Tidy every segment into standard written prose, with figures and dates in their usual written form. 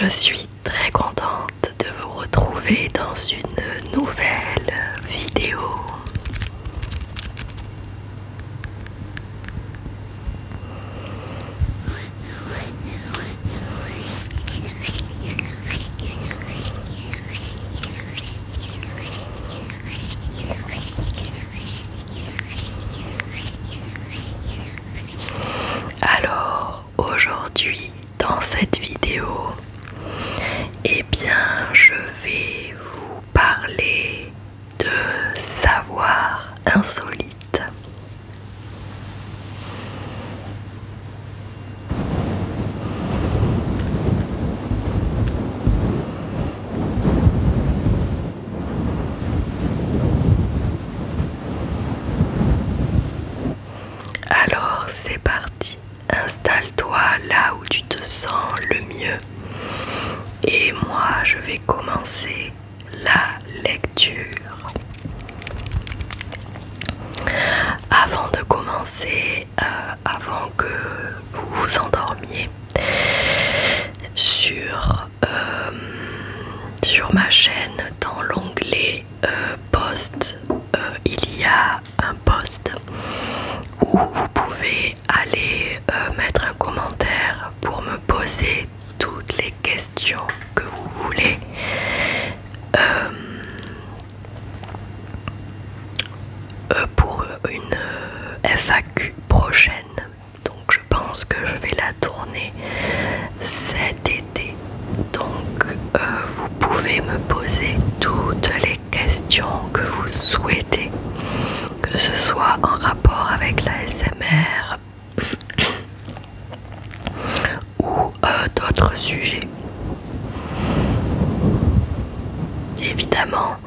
Je suis très contente de vous retrouver dans une nouvelle vidéo. Alors aujourd'hui dans cette vidéo, eh bien je vais vous parler de savoir insolite. Alors c'est parti, installe-toi là où tu te sens le mieux et moi je vais commencer la lecture. Avant de commencer, avant que vous vous endormiez, sur ma chaîne dans l'onglet post, il y a un post où vous pouvez aller mettre un commentaire pour me poser toutes les questions que vous voulez. Pour une FAQ prochaine, donc je pense que je vais la tourner cet été, donc vous pouvez me poser toutes les questions que vous souhaitez, que ce soit en rapport avec la SMR ou d'autres sujets. Évidemment,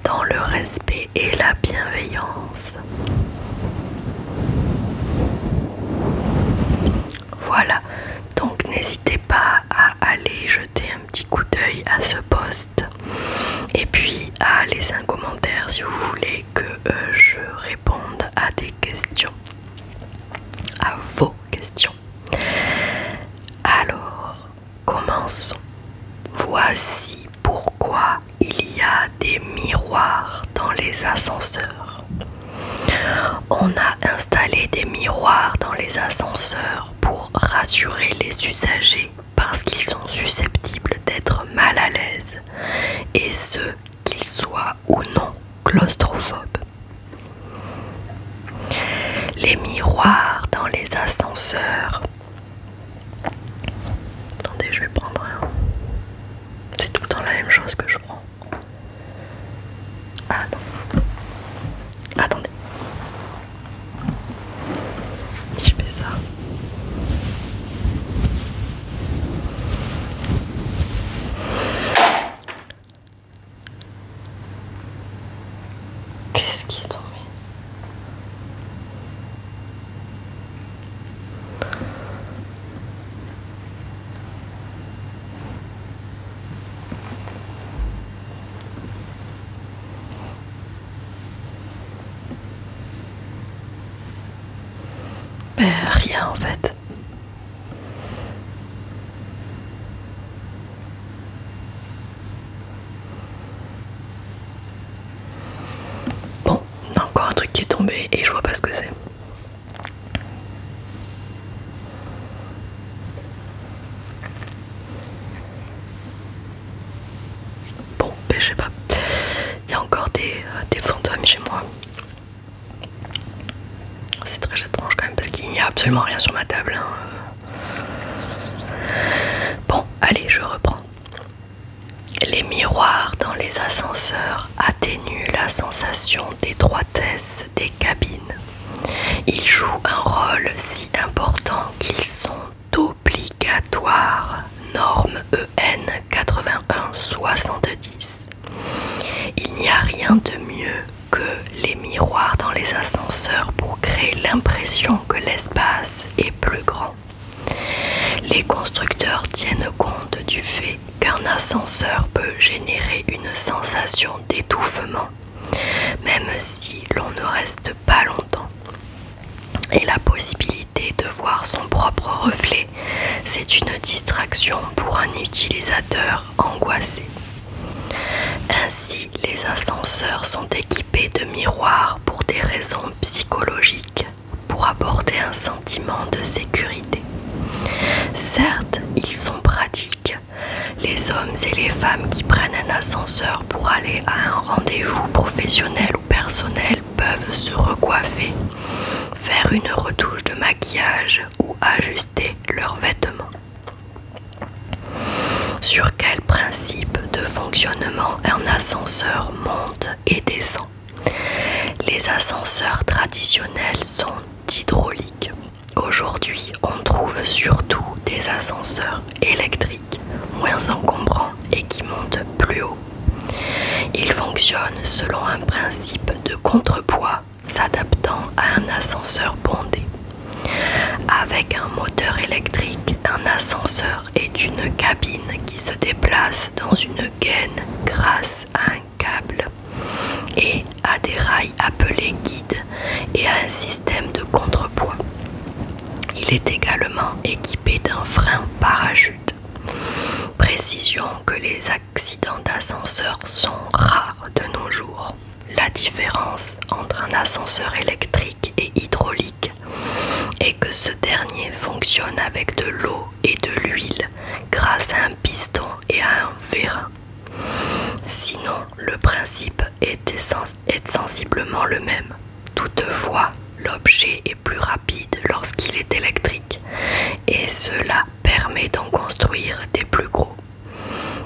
dans le respect et la bienveillance. Voilà, donc n'hésitez pas à aller jeter un petit coup d'œil à ce post et puis à laisser un commentaire si vous voulez que je réponde à des questions, à vos questions. Alors, commençons. Voici pourquoi il y a des miroirs dans les ascenseurs. On a installé des miroirs dans les ascenseurs pour rassurer les usagers parce qu'ils sont susceptibles d'être mal à l'aise, et ce, qu'ils soient ou non claustrophobes. Les miroirs dans les ascenseurs... Attendez, je vais prendre un... C'est tout le temps la même chose que je prends. Ah non. Attendez. Je fais ça. Qu'est-ce qui est tombé? Ben, rien en fait. Bon, il y a encore un truc qui est tombé et je vois pas ce que c'est. Bon, ben je sais pas. Il y a encore des fantômes chez moi. C'est très étrange quand même parce qu'il n'y a absolument rien sur ma table, hein. Bon, allez, je reprends. Les miroirs dans les ascenseurs atténuent la sensation d'étroitesse des cabines. Ils jouent un rôle si important qu'ils sont obligatoires. Norme EN 8170. Il n'y a rien de mieux que les miroirs dans les ascenseurs pour créer l'impression que l'espace est plus grand. Les constructeurs tiennent compte du fait qu'un ascenseur peut générer une sensation d'étouffement, même si l'on ne reste pas longtemps. Et la possibilité de voir son propre reflet, c'est une distraction pour un utilisateur angoissé. Ainsi, les ascenseurs sont équipés de miroirs pour des raisons psychologiques, pour apporter un sentiment de sécurité. Certes, ils sont pratiques. Les hommes et les femmes qui prennent un ascenseur pour aller à un rendez-vous professionnel ou personnel peuvent se recoiffer, faire une retouche de maquillage ou ajuster leurs vêtements. Sur quel principe de fonctionnement un ascenseur monte et descend? Les ascenseurs traditionnels sont hydrauliques. Aujourd'hui, on trouve surtout des ascenseurs électriques, moins encombrants et qui montent plus haut. Ils fonctionnent selon un principe de contrepoids s'adaptant à un ascenseur bondé. Avec un moteur électrique, un ascenseur est une cabine qui se déplace dans une gaine grâce à un câble et à des rails appelés guides et à un système de contrepoids. Il est également équipé d'un frein parachute. Précision que les accidents d'ascenseur sont rares de nos jours. La différence entre un ascenseur électrique et hydraulique est que ce dernier fonctionne avec de l'eau et de l'huile grâce à un piston et à un vérin. Sinon, le principe est sensiblement le même. Toutefois, l'objet est plus rapide lorsqu'il est électrique et cela permet d'en construire des plus gros.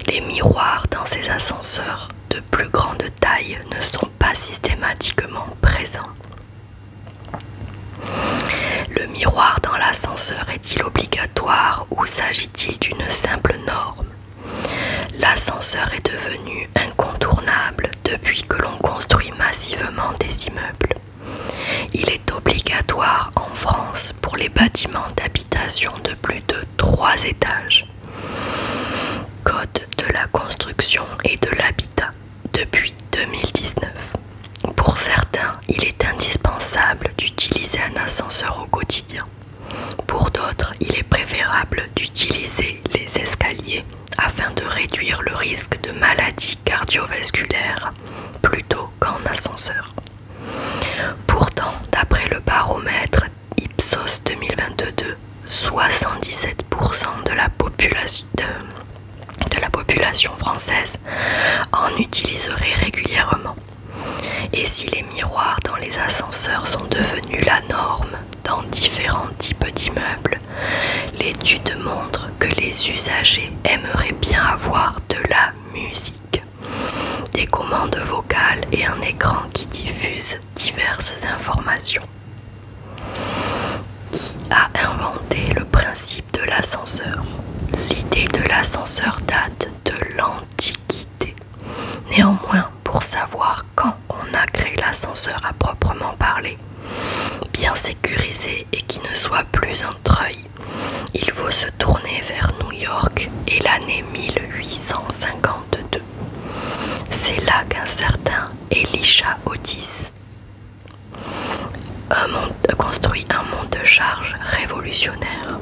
Les miroirs dans ces ascenseurs de plus grande taille ne sont pas systématiquement présents. Le miroir dans l'ascenseur est-il obligatoire ou s'agit-il d'une simple norme? L'ascenseur est devenu incontournable depuis que l'on construit massivement des immeubles. Il est obligatoire en France pour les bâtiments d'habitation de plus de 3 étages. Code de la construction et de l'habitat depuis 2019. Pour certains, il est indispensable d'utiliser un ascenseur au quotidien. Pour d'autres, il est préférable d'utiliser les escaliers afin de réduire le risque de maladies cardiovasculaires plutôt qu'en ascenseur. Pourtant, d'après le baromètre Ipsos 2022, 77% de la population française en utiliserait régulièrement. Et si les miroirs dans les ascenseurs sont devenus la norme dans différents types d'immeubles, l'étude montre que les usagers aimeraient bien avoir de la musique, des commandes vocales et un écran qui diffuse diverses informations. Qui a inventé le principe de l'ascenseur? L'idée de l'ascenseur date de l'Antiquité. Néanmoins, pour savoir quand on a créé l'ascenseur à proprement parler, bien sécurisé et qui ne soit plus un treuil, il faut se tourner vers New York et l'année 1852. C'est là qu'un certain Elisha Otis construit un monte-charge révolutionnaire.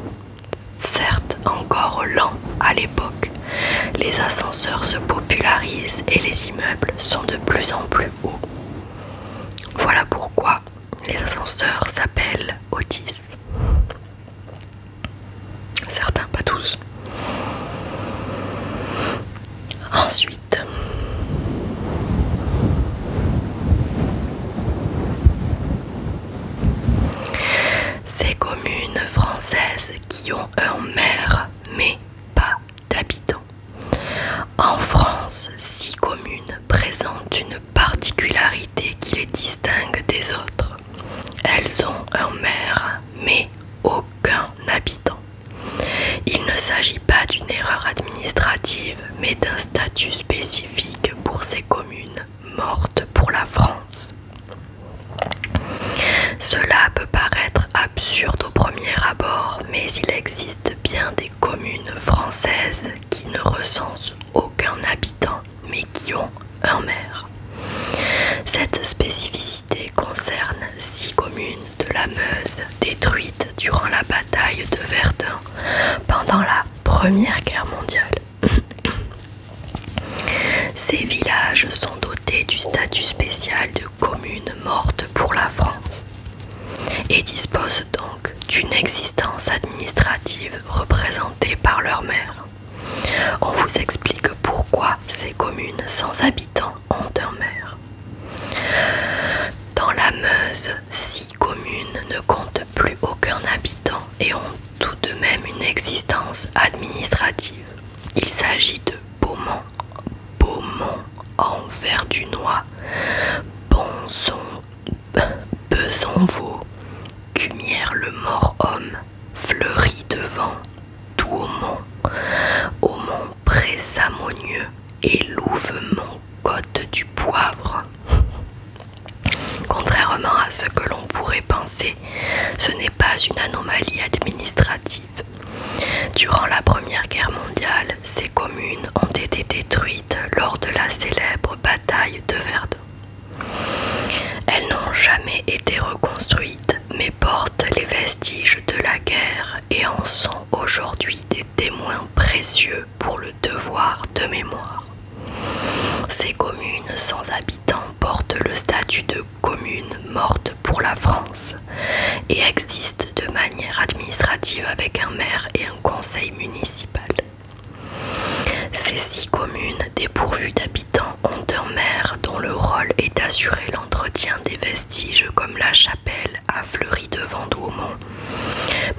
Certes encore lent à l'époque, les ascenseurs se popularisent et les immeubles sont de plus en plus hauts. Voilà pourquoi les ascenseurs s'appellent Otis. Certains, pas tous. Ensuite, ces communes françaises qui ont un maire mais pas d'habitants. En France, 6 communes présentent une particularité qui les distingue des autres. Elles ont un maire mais aucun habitant. Il ne s'agit pas d'une erreur administrative mais d'un statut spécifique pour ces communes mortes pour la France. Cela peut paraître absurde au premier abord, mais il existe bien des communes françaises qui ne recensent aucun habitant, mais qui ont un maire. Cette spécificité concerne 6 communes de la Meuse détruites durant la bataille bataille de Verdun pendant la Première Guerre mondiale. Ces villages sont dotés du statut spécial de commune morte pour la France et disposent donc d'une existence administrative représentée par leur maire. On vous explique pourquoi ces communes sans habitants ont un maire. Dans la Meuse, 6 communes ne comptent plus aucun habitant et ont tout de même une existence administrative. Il s'agit de Beaumont en Verdunois, Besonvaux, Cumières-le-Mort-Homme, Fleury-Devant, Douaumont, Aumont-Près-Samonieux et Louvemont-Côte-du-Poivre. Contrairement à ce que l'on pourrait penser, ce n'est pas une anomalie administrative. Durant la Première Guerre mondiale, ces communes ont été détruites lors de la célèbre bataille de Verdun. Elles n'ont jamais été reconstruites, mais portent les vestiges de la guerre et en sont aujourd'hui des témoins précieux pour le devoir de mémoire. Ces communes sans habitants portent le statut de commune morte pour la France et existent de manière administrative avec un maire et un conseil municipal. Ces 6 communes dépourvues d'habitants ont un maire dont le rôle est d'assurer l'entretien des vestiges comme la chapelle à Fleury-devant-Douaumont,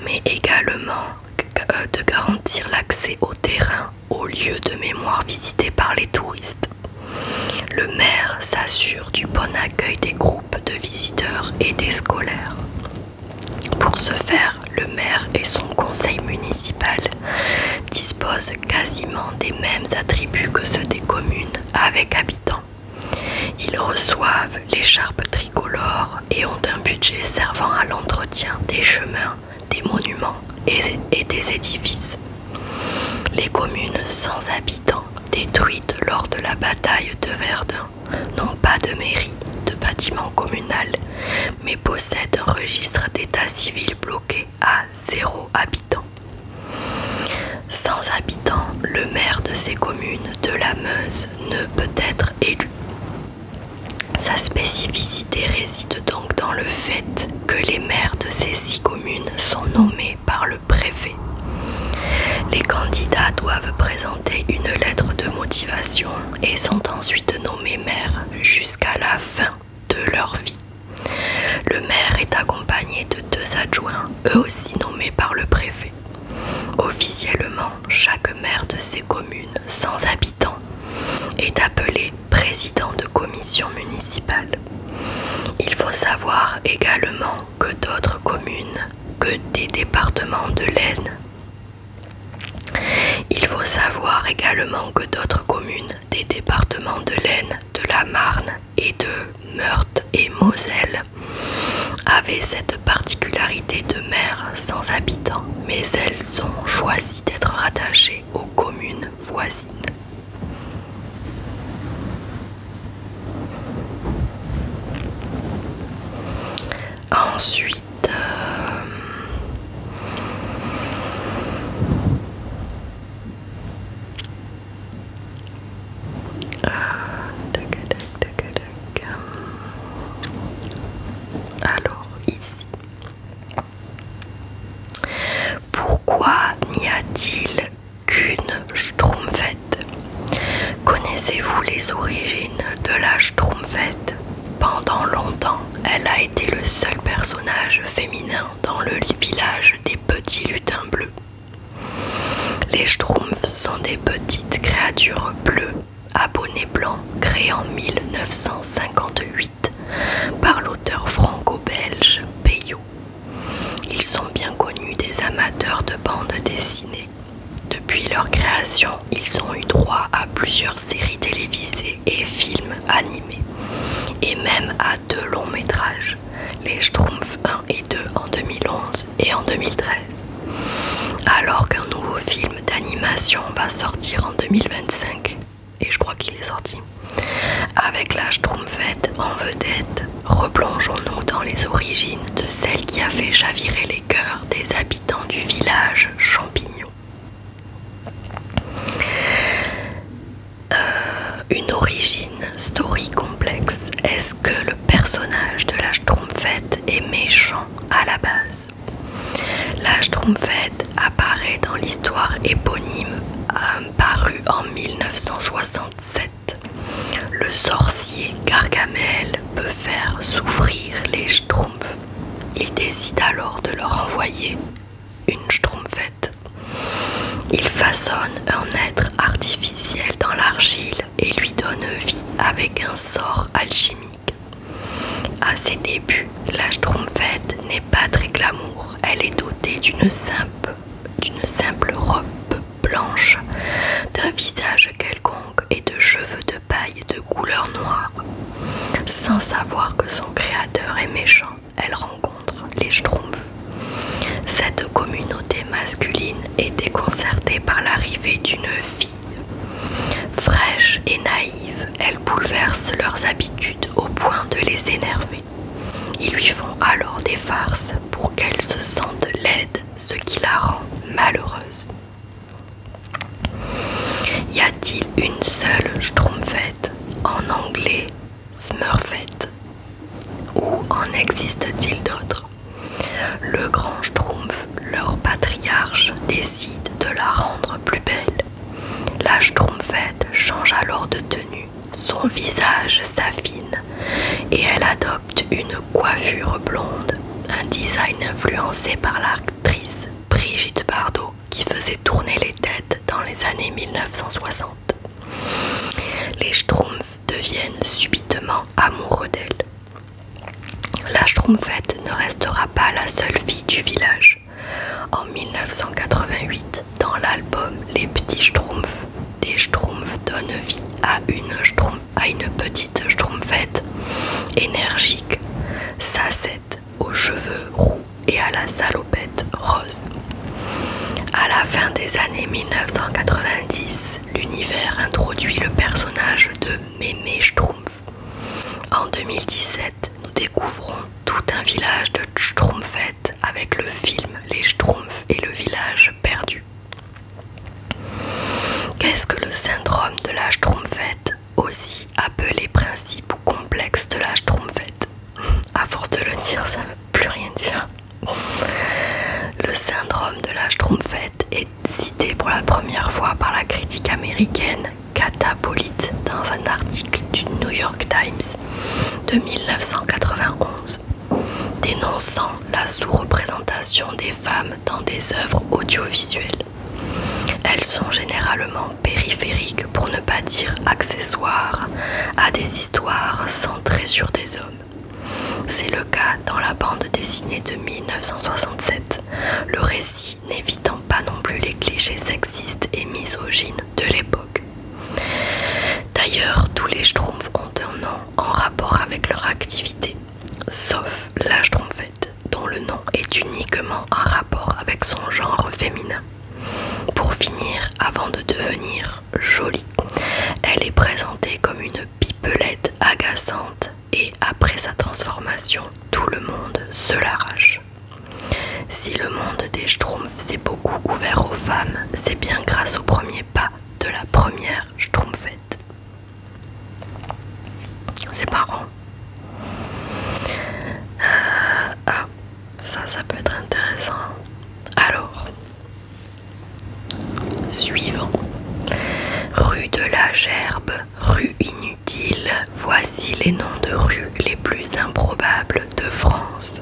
mais également de garantir l'accès au terrain, aux lieux de mémoire visités par les touristes. Le maire s'assure du bon accueil des groupes de visiteurs et des scolaires. Pour ce faire, le maire et son conseil municipal disposent quasiment des mêmes attributs que ceux des communes avec habitants. Ils reçoivent l'écharpe tricolore et ont un budget servant à l'entretien des chemins, des monuments et des édifices. Les communes sans habitants détruites lors de la bataille de Verdun n'ont pas de mairie, de bâtiment communal, mais possèdent un registre d'état civil bloqué à 0 habitants. Sans habitants, le maire de ces communes de la Meuse ne peut être élu. Sa spécificité réside donc dans le fait que les maires de ces 6 communes sont nommés par le préfet. Les candidats doivent présenter une lettre de motivation et sont ensuite nommés maires jusqu'à la fin de leur vie. Le maire est accompagné de 2 adjoints, eux aussi nommés par le préfet. Officiellement, chaque maire de ces communes sans habitants est appelé président de commission municipale. Il faut savoir également que d'autres communes que des départements de l'Aisne des départements de l'Aisne, de la Marne et de Meurthe et Moselle avaient cette particularité de maires sans habitants, mais elles ont choisi d'être rattachées aux communes voisines. Ensuite, alors ici, pourquoi n'y a-t-il qu'une Schtroumpfette? Connaissez-vous les origines de la Schtroumpfette? Pendant longtemps, elle a été le seul personnage féminin dans le village des petits lutins bleus. Les Schtroumpfs sont des petites créatures bleues à bonnet blanc créées en 1958 par l'auteur franco-belge Peyo. Ils sont bien connus des amateurs de bandes dessinées. Depuis leur création, ils ont eu droit à plusieurs séries télévisées et films animés, et même à 2 longs métrages, les Schtroumpfs 1 et 2 en 2011 et en 2013. Alors qu'un nouveau film d'animation va sortir en 2025, et je crois qu'il est sorti, avec la Schtroumpfette en vedette replongeons-nous dans les origines de celle qui a fait chavirer les cœurs des habitants du village Champignon. Une origine story complexe. Est-ce que le personnage de la Schtroumpfette est méchant à la base? La Schtroumpfette apparaît dans l'histoire éponyme parue en 1967. Le sorcier Gargamel peut faire souffrir les Schtroumpfs. Il décide alors de leur envoyer une Schtroumpfette. Il façonne un être artificiel dans l'argile et lui donne vie avec un sort alchimique. À ses débuts, la Schtroumpfette n'est pas très glamour. Elle est dotée d'une simple robe blanche, d'un visage quelconque et de cheveux de paille de couleur noire. Sans savoir que son créateur est méchant, elle rencontre les Schtroumpfs. Cette communauté masculine est déconcertée par l'arrivée d'une fille. Fraîche et naïve, elle bouleverse leurs habitudes au point de les énerver. Ils lui font alors des farces pour qu'elle se sente laide, ce qui la rend malheureuse. Y a-t-il une seule Schtroumpfette, en anglais Smurfette, ou en existe-t-il d'autres? Le grand Schtroumpf, leur patriarche, décide de la rendre plus belle. La Schtroumpfette change alors de tenue, son visage s'affine et elle adopte une coiffure blonde, un design influencé par l'actrice Brigitte Bardot qui faisait tourner les têtes dans les années 1960. Les Schtroumpfs deviennent subitement amoureux d'elle. La Schtroumpfette ne restera pas la seule fille du village. En 1988, dans l'album Les Petits Schtroumpfs, des Schtroumpfs donnent vie à une petite Schtroumpfette énergique, Sacette, aux cheveux roux et à la salopette rose. À la fin des années 1990, l'univers introduit le personnage de Mémé Schtroumpf. En 2017, nous découvrons tout un village de Schtroumpfettes avec le film Les Schtroumpfs et le village perdu. Qu'est-ce que le syndrome de la Schtroumpfette, aussi appelé principe ou complexe de la Schtroumpfette? À force de le dire, ça ne veut plus rien dire. Le syndrome de la Schtroumpfette est cité pour la première fois par la critique américaine Catapolite dans un article du New York Times de 1991, dénonçant la sous-représentation des femmes dans des œuvres audiovisuelles. Elles sont généralement périphériques, pour ne pas dire accessoires, à des histoires centrées sur des hommes. C'est le cas dans la bande dessinée de 1967, le récit n'évitant pas non plus les clichés sexistes et misogynes de l'époque. D'ailleurs, tous les Schtroumpfs ont un nom en rapport avec leur activité, sauf la Schtroumpfette, dont le nom est uniquement en rapport avec son genre féminin. Pour finir, avant de devenir jolie, elle est présentée comme une pipelette agaçante et après sa transformation, tout le monde se l'arrache. Si le monde des Schtroumpfs s'est beaucoup ouvert aux femmes, c'est bien grâce au premier pas de la première Schtroumpfette. C'est marrant. Ça peut être intéressant. Alors, suivant. Rue de la Gerbe, rue inutile, voici les noms de rues les plus improbables de France.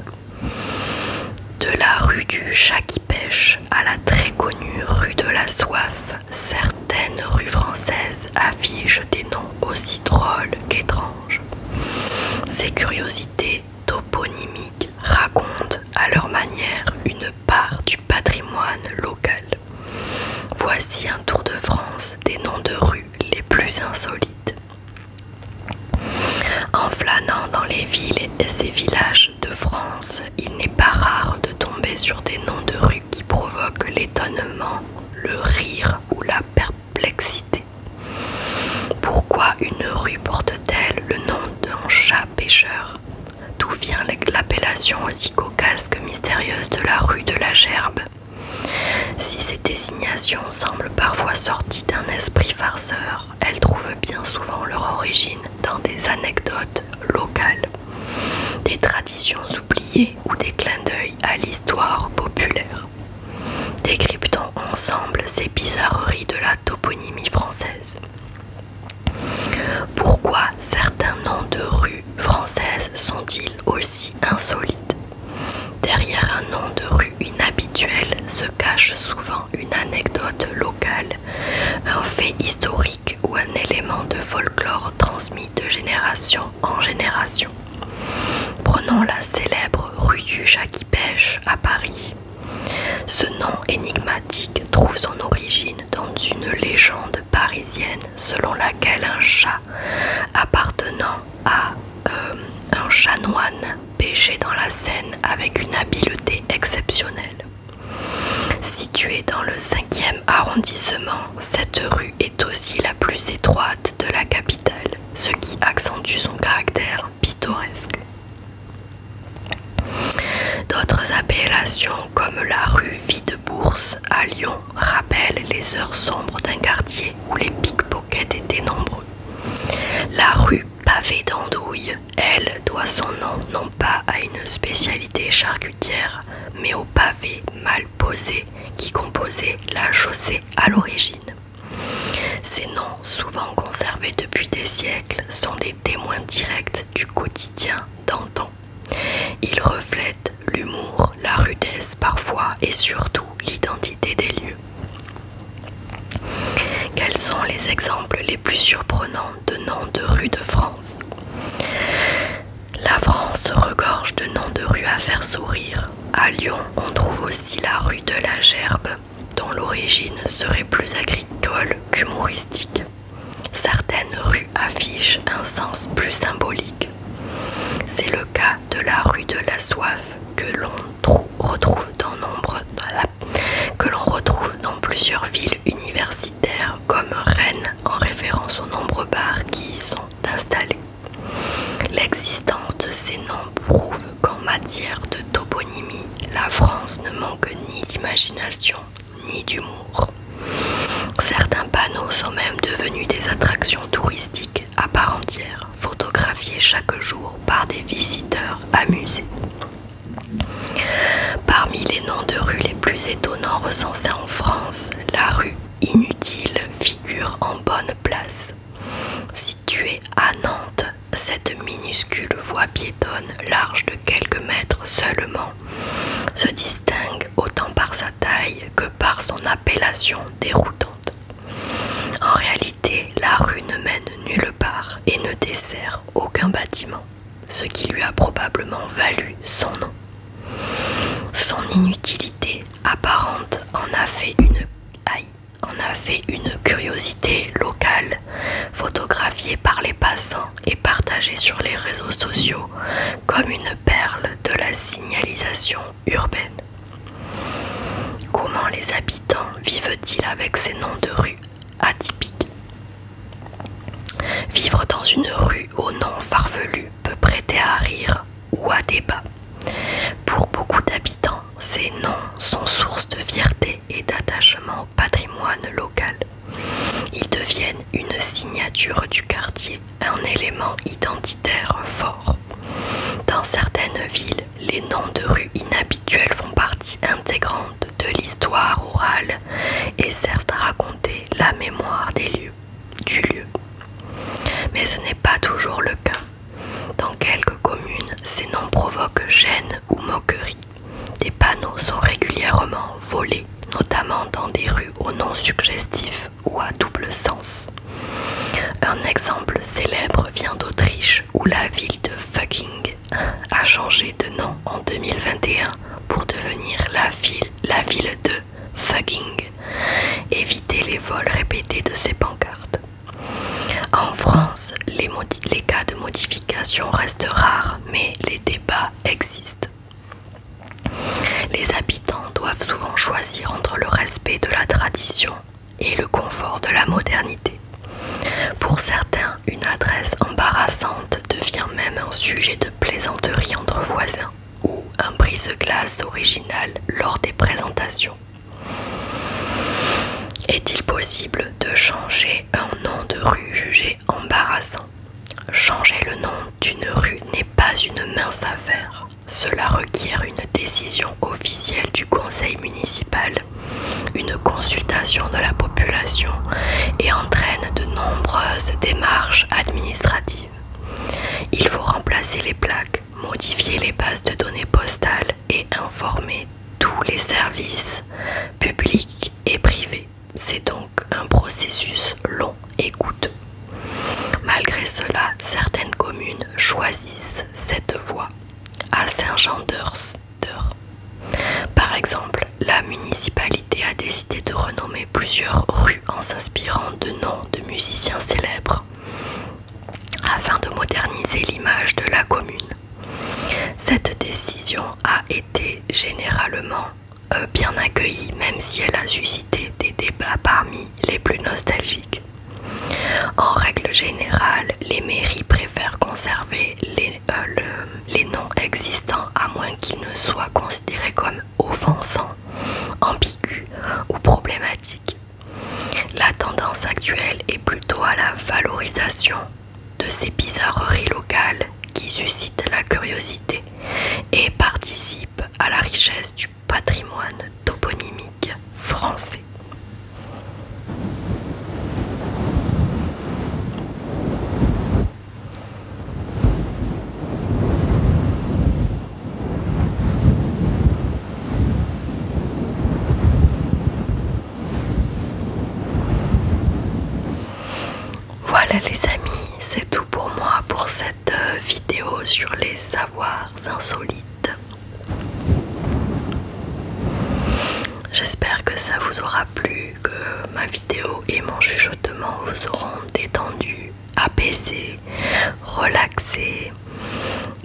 De la rue du Chat qui pêche à la très connue rue de la Soif, certaines rues françaises affichent des noms aussi drôles qu'étranges. Ces curiosités toponymiques racontent à leur manière une part du patrimoine local. Voici un tour de France des noms de rues les plus insolites. En flânant dans les villes et ces villages de France, il n'est pas rare de tomber sur des noms de rues qui provoquent l'étonnement, le rire ou la perplexité. Pourquoi une rue porte-t-elle le nom d'un chat pêcheur? vient l'appellation aussi cocasse que mystérieuse de la rue de la Gerbe. Si ces désignations semblent parfois sorties d'un esprit farceur, elles trouvent bien souvent leur origine dans des anecdotes locales, des traditions oubliées ou des clins d'œil à l'histoire populaire. Décryptons ensemble ces bizarreries de la toponymie française. Pourquoi certains noms de rues françaises sont-ils aussi insolites? Derrière un nom de rue inhabituel se cache souvent une anecdote locale, un fait historique ou un élément de folklore transmis de génération en génération. Prenons la célèbre rue du Chat qui pêche à Paris. Ce nom énigmatique trouve son origine dans une légende parisienne selon laquelle un chat appartenant à un chanoine pêchait dans la Seine avec une habileté exceptionnelle. Située dans le 5e arrondissement, cette rue est aussi la plus étroite de la capitale, ce qui accentue son caractère pittoresque. D'autres appellations comme la rue Vie-de-Bourse à Lyon rappellent les heures sombres d'un quartier où les pickpockets étaient nombreux. La rue Pavé d'Andouille, elle, doit son nom non pas à une spécialité charcutière, mais au pavé mal posé qui composait la chaussée à l'origine. Ces noms, souvent conservés depuis des siècles, sont des témoins directs du quotidien d'antan. Ils reflètent l'humour, la rudesse parfois et surtout l'identité des lieux. Quels sont les exemples les plus surprenants de noms de rues de France? La France regorge de noms de rues à faire sourire. À Lyon, on trouve aussi la rue de la Gerbe, dont l'origine serait plus agricole qu'humoristique. Certaines rues affichent un sens plus symbolique. C'est le cas de la rue de la Soif que l'on retrouve dans plusieurs villes universitaires comme Rennes en référence aux nombreux bars qui y sont installés. L'existence de ces noms prouve qu'en matière de toponymie, la France ne manque ni d'imagination ni d'humour. Certains panneaux sont même devenus des attractions touristiques à part entière, photographiées chaque jour par des visiteurs amusés. Parmi les noms de rues les plus étonnants recensés en France, la rue Inutile figure en bonne place. Située à Nantes, cette minuscule voie piétonne, large de quelques mètres seulement, se distingue autant par sa taille que par son appellation déroutante. En réalité, la rue ne mène nulle part et ne dessert aucun bâtiment, ce qui lui a probablement valu son nom. Son inutilité apparente en a fait une curiosité locale, photographiée par les passants et partagée sur les réseaux sociaux comme une perle de la signalisation urbaine. Comment les habitants vivent-ils avec ces noms de rues atypiques? Vivre dans une rue au nom farfelu peut prêter à rire ou à débat. Pour beaucoup d'habitants, ces noms sont source de fierté et d'attachement au patrimoine local. Ils deviennent une signature du quartier, un élément identitaire fort. Dans certaines villes, les noms de rues inhabituels font partie intégrante de l'histoire orale et servent à raconter la mémoire du lieu. Mais ce n'est pas toujours le cas. Dans quelques communes, ces noms provoquent gêne ou moquerie. Des panneaux sont régulièrement volés, notamment dans des rues aux noms suggestifs ou à double sens. Un exemple célèbre vient d'Autriche, où la ville de Fucking a changé de nom en 2021 pour devenir la ville de Fucking. Éviter les vols répétés de ces pancartes. En France, les cas de modification restent rares, mais les débats existent. Les habitants doivent souvent choisir entre le respect de la tradition et le confort de la modernité. Pour certains, une adresse embarrassante devient devient même un sujet de plaisanterie entre voisins ou un brise-glace original lors des présentations. Est-il possible de changer un nom de rue jugé embarrassant? Changer le nom d'une rue n'est pas une mince affaire. Cela requiert une décision officielle du conseil municipal, une consultation de la population et entraîne de nombreuses démarches administratives. Il faut remplacer les plaques, modifier les bases de données postales et informer tous les services publics et privés. C'est donc un processus long et coûteux. Malgré cela, certaines communes choisissent cette voie. À Saint-Jean-d'Eure, par exemple, la municipalité a décidé de renommer plusieurs rues en s'inspirant de noms de musiciens célèbres afin de moderniser l'image de la commune. Cette décision a été généralement bien accueillie, même si elle a suscité des débats parmi les plus nostalgiques. En règle générale, les mairies préfèrent conserver les noms existants à moins qu'ils ne soient considérés comme offensants, ambigus ou problématiques. La tendance actuelle est plutôt à la valorisation de ces bizarreries locales qui suscitent la curiosité et participent à la richesse du patrimoine toponymique français. Voilà les amis, c'est tout pour moi pour cette vidéo sur les savoirs insolites. J'espère que ça vous aura plu, que ma vidéo et mon chuchotement vous auront détendu, apaisé, relaxé,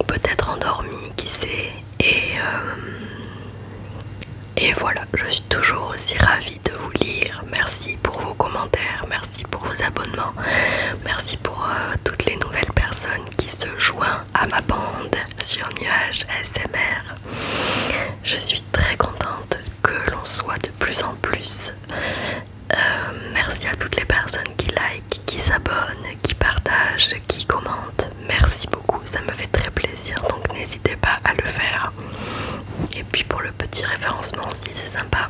peut-être endormi, qui sait. Et voilà, je suis toujours aussi ravie de vous lire. Merci pour vos commentaires, merci pour vos abonnements, merci pour toutes les nouvelles personnes qui se joignent à ma bande sur Nuage ASMR. Je suis très contente que l'on soit de plus en plus. Merci à toutes les personnes qui likent, qui s'abonnent, qui partagent, qui commentent. Merci beaucoup, ça me fait très plaisir, donc n'hésitez pas à le faire. Et puis pour le petit référencement aussi, c'est sympa.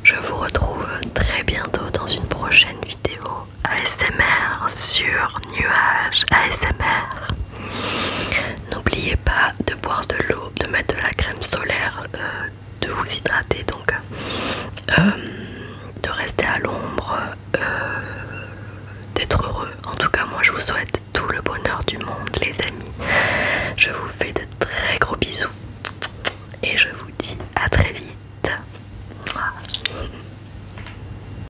Je vous retrouve très bientôt dans une prochaine vidéo ASMR sur Nuage ASMR. N'oubliez pas de boire de l'eau, de mettre de la crème solaire, de vous hydrater, donc de rester à l'ombre, d'être heureux. En tout cas, moi je vous souhaite tout le bonheur du monde, les amis. Je vous fais de très gros bisous et je vous dis à très vite.